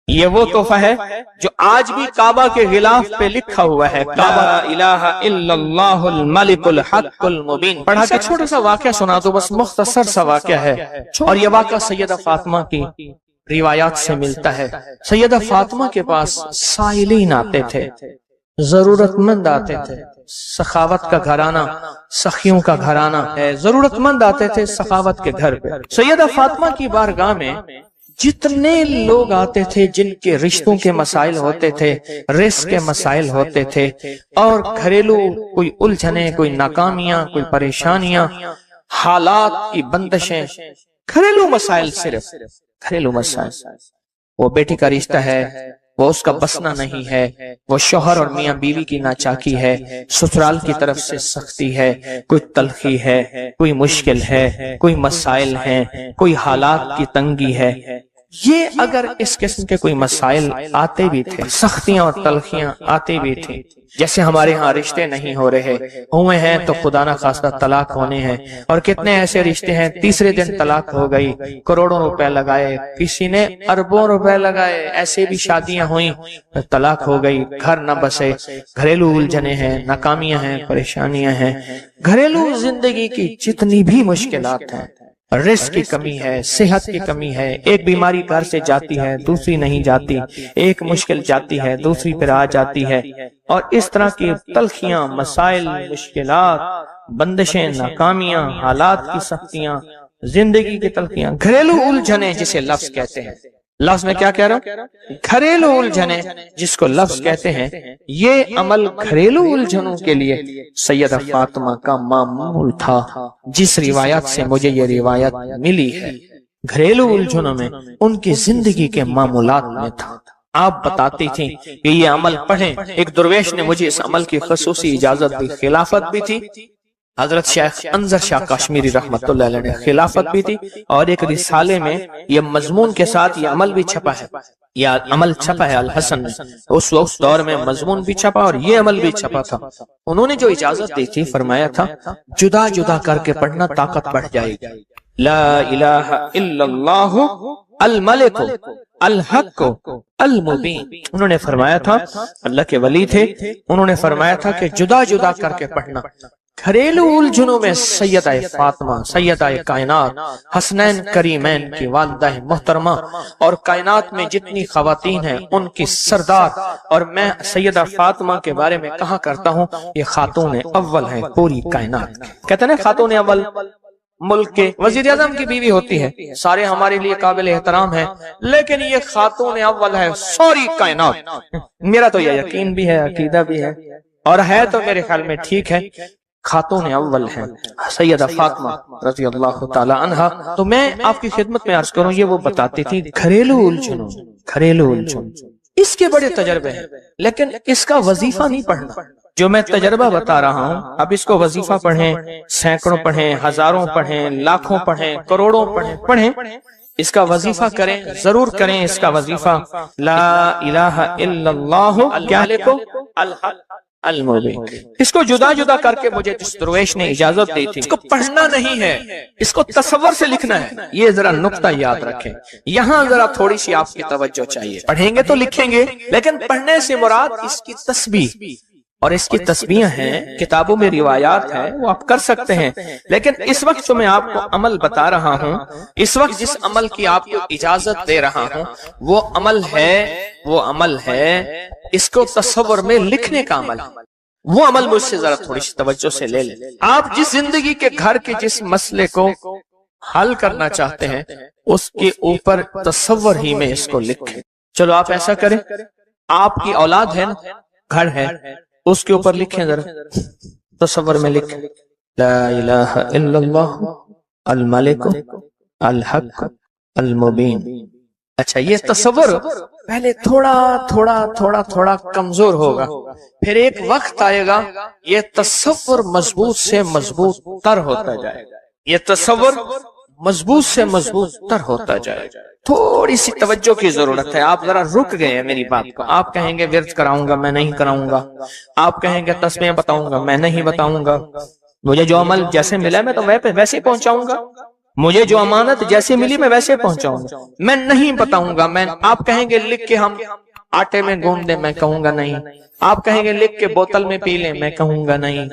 یہ وہ تحفہ ہے جو آج بھی کعبہ کے غلاف پہ لکھا ہوا ہے، لا الہ الا اللہ الملک الحق المبین۔ پڑھا کے چھوٹا سا واقعہ سنا دو، بس مختصر سا واقعہ ہے، اور یہ واقعہ سیدہ فاطمہ کی روایات سے ملتا ہے۔ سیدہ فاطمہ کے پاس سائلین آتے تھے، ضرورت مند آتے تھے، سخاوت کا گھرانہ، سخیوں کا گھرانہ ہے، ضرورت مند آتے تھے سخاوت کے گھر پہ۔ سیدہ فاطمہ کی بارگاہ میں جتنے لوگ آتے تھے جن کے رشتوں کے مسائل ہوتے تھے، رزق کے مسائل ہوتے تھے، اور گھریلو کوئی الجھنیں، کوئی ناکامیاں، کوئی پریشانیاں، حالات کی بندشیں، گھریلو مسائل، صرف گھریلو مسائل، وہ بیٹی کا رشتہ ہے، وہ اس کا بسنا نہیں ہے، وہ شوہر اور میاں بیوی کی ناچاکی ہے، سسرال کی طرف سے سختی ہے، کوئی تلخی ہے، کوئی مشکل ہے، کوئی مسائل ہیں، کوئی حالات کی تنگی ہے۔ یہ اگر اس قسم کے کوئی مسائل آتے بھی تھے، سختیاں اور تلخیاں آتے بھی تھیں، جیسے ہمارے ہاں رشتے نہیں ہو رہے، ہوئے ہیں تو خدا نہ خواستہ طلاق ہونے ہیں، اور کتنے ایسے رشتے ہیں تیسرے دن طلاق ہو گئی، کروڑوں روپے لگائے، کسی نے اربوں روپے لگائے، ایسے بھی شادیاں ہوئیں، طلاق ہو گئی، گھر نہ بسے، گھریلو الجھنیں ہیں، ناکامیاں ہیں، پریشانیاں ہیں، گھریلو زندگی کی جتنی بھی مشکلات ہیں، رزق کی کمی ہے، صحت کی کمی ہے، ایک بیماری گھر سے جاتی ہے دوسری نہیں جاتی، ایک مشکل جاتی ہے دوسری پھر آ جاتی ہے، اور اس طرح کی تلخیاں، مسائل، مشکلات، بندشیں، ناکامیاں، حالات کی سختیاں، زندگی کی تلخیاں، گھریلو الجھنیں جسے لفظ کہتے ہیں، لفظ میں کیا کہہ رہا ہوں، گھریلو الجھنیں جس کو لفظ کہتے ہیں، یہ عمل گھریلو الجھنوں کے لیے سیدہ فاطمہ کا معمول تھا، جس روایت سے مجھے یہ روایت ملی ہے، گھریلو الجھنوں میں ان کی زندگی کے معمولات میں تھا۔ آپ بتاتی تھیں کہ یہ عمل پڑھیں، ایک درویش نے مجھے اس عمل کی خصوصی اجازت دی، خلافت بھی تھی، حضرت شیخ انظر شاہ کشمیری رحمت اللہ علیہ نے خلافت بھی تھی، اور ایک رسالے میں یہ مضمون کے ساتھ یہ عمل بھی چھپا ہے، یہ عمل چھپا ہے الحسن میں، اس وقت دور میں مضمون بھی چھپا اور یہ عمل بھی چھپا تھا۔ انہوں نے جو اجازت دی تھی، فرمایا تھا جدا جدا کر کے پڑھنا طاقت بڑھ جائے گی، لا الہ الا اللہ الملک الحق المبین۔ انہوں نے فرمایا تھا، اللہ کے ولی تھے، انہوں نے فرمایا تھا کہ جدا جدا کر کے پڑھنا۔ گھریلو الجھنوں میں سیدہ فاطمہ، سیدہ کائنات، حسنین کریمین کی والدہ محترمہ، اور کائنات میں جتنی خواتین ہیں ان کی سردار، اور میں سیدہ فاطمہ کے بارے میں کہا کرتا ہوں یہ خاتون اول ہیں پوری کائنات۔ کہتے ہیں خاتون اول ملک کے وزیر اعظم کی بیوی ہوتی ہے، سارے ہمارے لیے قابل احترام ہیں، لیکن یہ خاتون اول ہے ساری کائنات۔ میرا تو یہ یقین بھی ہے، عقیدہ بھی ہے، اور ہے تو میرے خیال میں ٹھیک ہے، خاتون اول ہیں سیدہ فاطمہ رضی اللہ تعالی عنہا۔ تو میں آپ کی خدمت میں عرض کروں، یہ وہ بتاتی تھی گھریلو الجھنوں، گھریلو الجھن، اس کے بڑے تجربے ہیں، لیکن اس کا وظیفہ نہیں پڑھنا۔ جو میں تجربہ بتا رہا ہوں، اب اس کو وظیفہ پڑھیں، سینکڑوں پڑھیں، ہزاروں پڑھیں، لاکھوں پڑھیں، کروڑوں پڑھیں، اس کا وظیفہ کریں، ضرور کریں اس کا وظیفہ، لا الہ الا اللہ الحق المبین۔ اس کو جدا جدا کر کے مجھے جس درویش نے اجازت دی تھی، اس کو پڑھنا نہیں ہے، اس کو تصور سے لکھنا ہے، یہ ذرا نقطہ یاد رکھیں، یہاں ذرا تھوڑی سی آپ کی توجہ چاہیے۔ پڑھیں گے تو لکھیں گے، لیکن پڑھنے سے مراد اس کی تسبیح، اور اس کی تسبیح ہیں، کتابوں میں روایات ہیں، وہ آپ کر سکتے ہیں، لیکن اس وقت تو میں آپ کو عمل بتا رہا ہوں، اس وقت جس عمل کی آپ کو اجازت دے رہا ہوں وہ عمل ہے اس کو تصور میں لکھنے کا عمل، وہ عمل مجھ سے ذرا تھوڑی سی توجہ سے لے لیں۔ آپ جس زندگی کے گھر کے جس مسئلے کو حل کرنا چاہتے ہیں اس کے اوپر تصور ہی میں اس کو لکھیں۔ چلو آپ ایسا کریں، آپ کی اولاد ہے نا، گھر ہے، اس کے اوپر لکھیں ذرا، تصور میں لکھیں، لا الہ الا اللہ الملک الحق المبین۔ اچھا، یہ تصور پہلے تھوڑا کمزور ہوگا، پھر ایک وقت آئے گا یہ تصور مضبوط سے مضبوط تر ہوتا جائے گا، یہ تصور مضبوط سے مضبوط تر ہوتا جائے گا۔ تھوڑی سی توجہ کی ضرورت ہے، آپ ذرا رک گئے ہیں میری بات کو۔ آپ کہیں گے ورد کراؤں گا، میں نہیں کراؤں گا، آپ کہیں گے تسبیح بتاؤں گا، میں نہیں بتاؤں گا، مجھے جو عمل جیسے ملا میں تو ویسے پہنچاؤں گا، مجھے جو امانت جیسے ملی میں ویسے پہنچاؤں گا، میں نہیں بتاؤں گا۔ آپ کہیں گے لکھ کے ہم آٹے میں گوندھ دیں، میں کہوں گا نہیں۔ آپ کہیں گے لکھ کے بوتل میں پی لیں، میں کہوں گا نہیں۔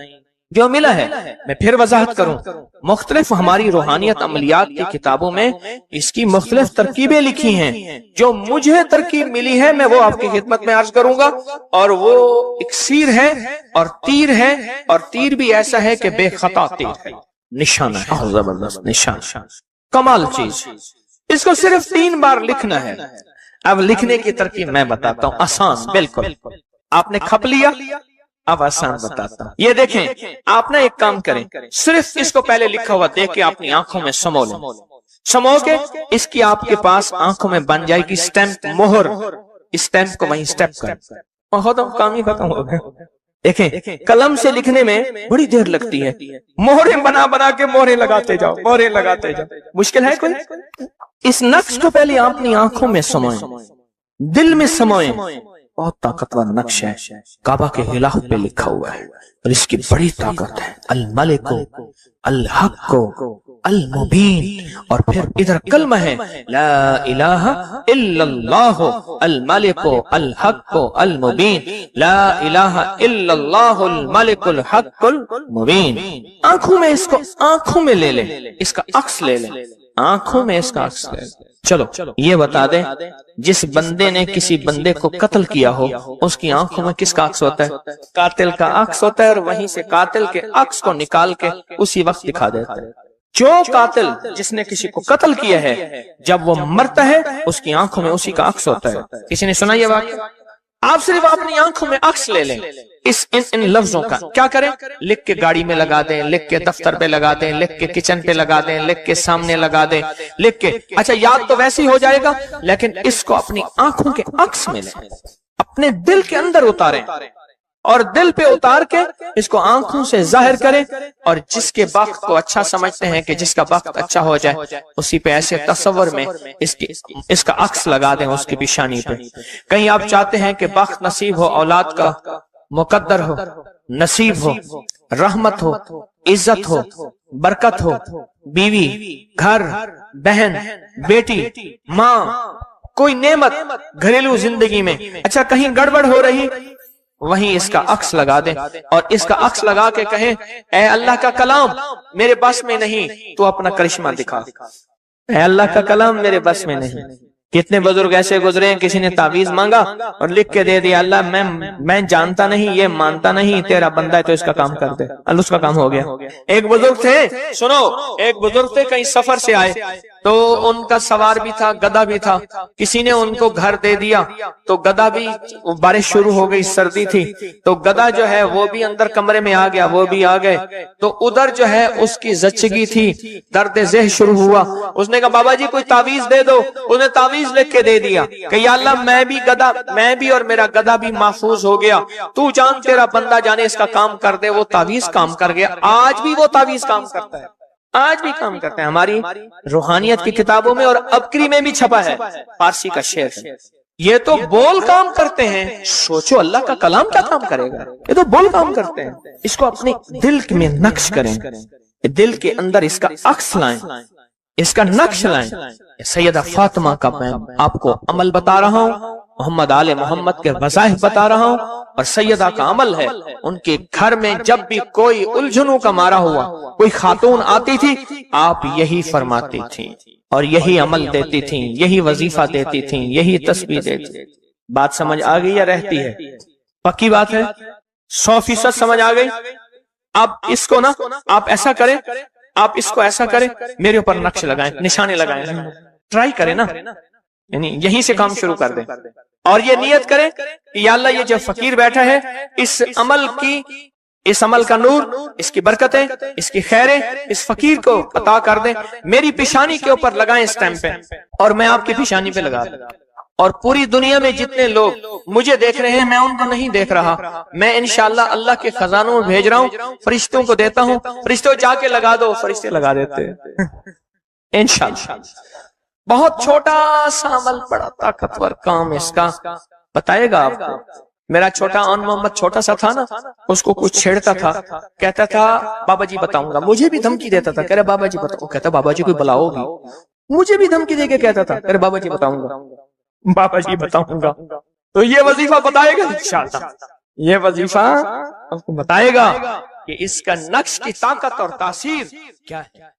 جو ملا ہے میں پھر وضاحت کروں، مختلف ہماری روحانیت عملیات کی کتابوں میں اس کی مختلف ترکیبیں لکھی ہیں، جو مجھے ترکیب ملی ہے میں وہ آپ کی خدمت میں عرض کروں گا، اور وہ اکسیر ہے اور تیر ہے، اور تیر بھی ایسا ہے کہ بے خطا تیر ہے، نشانہ ہے، زبردست نشان، کمال چیز۔ اس کو صرف 3 بار لکھنا ہے۔ اب لکھنے کی ترکیب میں بتاتا ہوں، آسان بالکل۔ آپ نے کھپ لیا، اب آسان بتاتا ہوں۔ یہ دیکھیں، آپ نے ایک کام کریں، صرف اس کو پہلے لکھا ہوا دیکھ کے اپنی آنکھوں میں سمو لیں، سمو کے اس کی آپ کے پاس آنکھوں میں بن جائے گی سٹیمپ، مہر، سٹیمپ کو وہیں سٹیپ کر، کام ہی ختم ہو گیا۔ دیکھیں، قلم سے لکھنے میں بڑی دیر لگتی ہے، مہریں بنا کے مہریں لگاتے جاؤ، مہریں لگاتے جاؤ، مشکل ہے کوئی؟ اس نقش کو پہلے آپ اپنی آنکھوں میں سموئیں، دل میں سموئیں۔ بہت طاقتور نقش ہے، کعبہ کے غلاف پہ لکھا ہوا ہے، اور اس کی بڑی طاقت ہے، الملک الحق المبین، اور پھر ادھر کلمہ ہے، لا الہ الا اللہ الملک الحق المبین، لا الہ الا اللہ الملک الحق المبین۔ آنکھوں میں اس کو آنکھوں میں لے لیں، اس کا عکس لے لیں، آنکھوں میں اس کا عکس لے لیں۔ چلو یہ بتا دیں، جس بندے نے کسی بندے کو قتل کیا ہو اس کی آنکھوں میں کس کا عکس ہوتا ہے؟ قاتل کا عکس ہوتا ہے، اور وہیں سے قاتل کے عکس کو نکال کے اسی وقت دکھا دیتا ہے۔ جو قاتل جس نے کسی کو قتل کیا ہے جب وہ مرتا ہے اس کی آنکھوں میں اسی کا عکس ہوتا ہے. کسی نے سنا یہ واقعہ؟ آپ صرف اپنی آنکھوں میں عکس لے لیں ان لفظوں کا. کیا کریں؟ لکھ کے گاڑی میں لگا دیں، لکھ کے دفتر پہ لگا دیں، لکھ کے کچن پہ لگا دیں، لکھ کے سامنے لگا دیں، لکھ کے. اچھا یاد تو ویسے ہی ہو جائے گا، لیکن اس کو اپنی آنکھوں کے عکس میں لیں، اپنے دل کے اندر اتاریں اور دل پہ اتار کے اس کو آنکھوں سے ظاہر کریں. اور جس کے وقت کو اچھا سمجھتے ہیں کہ جس کا وقت اچھا ہو جائے اسی پہ ایسے تصور میں اس کا عکس لگا دیں اس کی پیشانی پہ. کہیں آپ چاہتے ہیں کہ وقت نصیب ہو، اولاد کا مقدر ہو، نصیب ہو، رحمت ہو، عزت ہو، برکت ہو، بیوی، گھر، بہن، بیٹی، ماں، کوئی نعمت گھریلو زندگی میں. اچھا کہیں گڑبڑ ہو رہی، وہیں اس کا عکس لگا دیں اور اس کا عکس لگا کے کہیں اے اللہ کا کلام میرے بس میں نہیں، تو اپنا کرشمہ دکھا. اے اللہ کا کلام میرے بس میں نہیں. کتنے بزرگ ایسے گزرے ہیں، کسی نے تعویذ مانگا اور لکھ کے دے دیا اللہ میں جانتا نہیں، یہ مانتا نہیں، تیرا بندہ ہے تو اس کا کام کر دے. اللہ اس کا کام ہو گیا. ایک بزرگ تھے، سنو، ایک بزرگ تھے کہیں سفر سے آئے تو ان کا سوار بھی تھا، گدھا بھی تھا. کسی نے ان کو گھر دے دیا تو گدھا بھی، بارش شروع ہو گئی، سردی تھی تو گدھا جو ہے وہ بھی اندر کمرے میں آ گیا، وہ بھی آ گئے. تو ادھر جو ہے اس کی زچگی تھی، درد ذہن شروع ہوا. اس نے کہا بابا جی کوئی تعویذ دے دو. اس نے تعویذ لکھ کے دے دیا کہ یا اللہ میں بھی اور میرا گدھا بھی محفوظ ہو گیا، تو جان تیرا بندہ جانے اس کا کام کر دے. وہ تعویذ کام کر گیا. آج بھی وہ تعویذ کام کرتا ہے، آج بھی کام کرتے ہیں. ہماری روحانیت کی کتابوں میں اور ابکری میں بھی چھپا ہے، فارسی کا شعر ہے. یہ تو بول کام کرتے ہیں، سوچو اللہ کا کلام کیا کام کرے گا. یہ تو بول کام کرتے ہیں. اس کو اپنے دل میں نقش کریں، دل کے اندر اس کا عکس لائیں، اس کا نقش لائیں. سیدہ فاطمہ کا میں آپ کو عمل بتا رہا ہوں، محمد آل محمد کے وظائف بتا رہا ہوں، اور سیدہ کا عمل ہے. ان کے گھر میں جب بھی کوئی الجھنوں کا مارا ہوا، کوئی خاتون آتی تھی، آپ یہی فرماتی تھیں اور یہی عمل دیتی تھیں، یہی وظیفہ دیتی تھیں، یہی تسبیح دیتی تھیں. بات سمجھ آ گئی یا رہتی ہے؟ پکی بات ہے، 100% سمجھ آ گئی. اب اس کو نا آپ ایسا کریں، آپ اس کو ایسا کریں، میرے اوپر نقش لگائیں، نشانے لگائیں، ٹرائی کریں نا، یعنی یہیں سے کام شروع کر دیں اور یہ نیت کریں کہ یا اللہ یہ جو فقیر بیٹھا ہے اس عمل کا نور، اس کی برکتیں، اس کی خیریں اس فقیر کو عطا کر دیں. میری پیشانی کے اوپر لگائیں اس ٹائم پہ اور میں آپ کی پیشانی پہ لگا دوں. اور پوری دنیا میں جتنے لوگ مجھے دیکھ رہے ہیں میں ان کو نہیں دیکھ رہا، میں انشاءاللہ اللہ کے خزانوں میں بھیج رہا ہوں، فرشتوں کو دیتا ہوں، فرشتوں جا کے لگا دو، فرشتے لگا دیتے ہیں انشاءاللہ. بہت چھوٹا سا عمل، بڑا طاقتور کام اس کا بتائے گا آپ کو. میرا چھوٹا آن محمد چھوٹا سا تھا نا، اس کو کچھ چھیڑتا تھا، کہتا تھا بابا جی بتاؤں گا، مجھے بھی دھمکی دیتا تھا، کہہ رہے بابا جی بتاؤں، کہتا بابا جی کوئی بلاؤ گی، مجھے بھی دھمکی دے کے کہتا تھا، کہہ رہے بابا جی بتاؤں گا، بابا جی بتاؤں گا. تو یہ وظیفہ بتائے گا انشاءاللہ، یہ وظیفہ آپ کو بتائے گا کہ اس کا نقش کی طاقت اور تاثیر کیا ہے.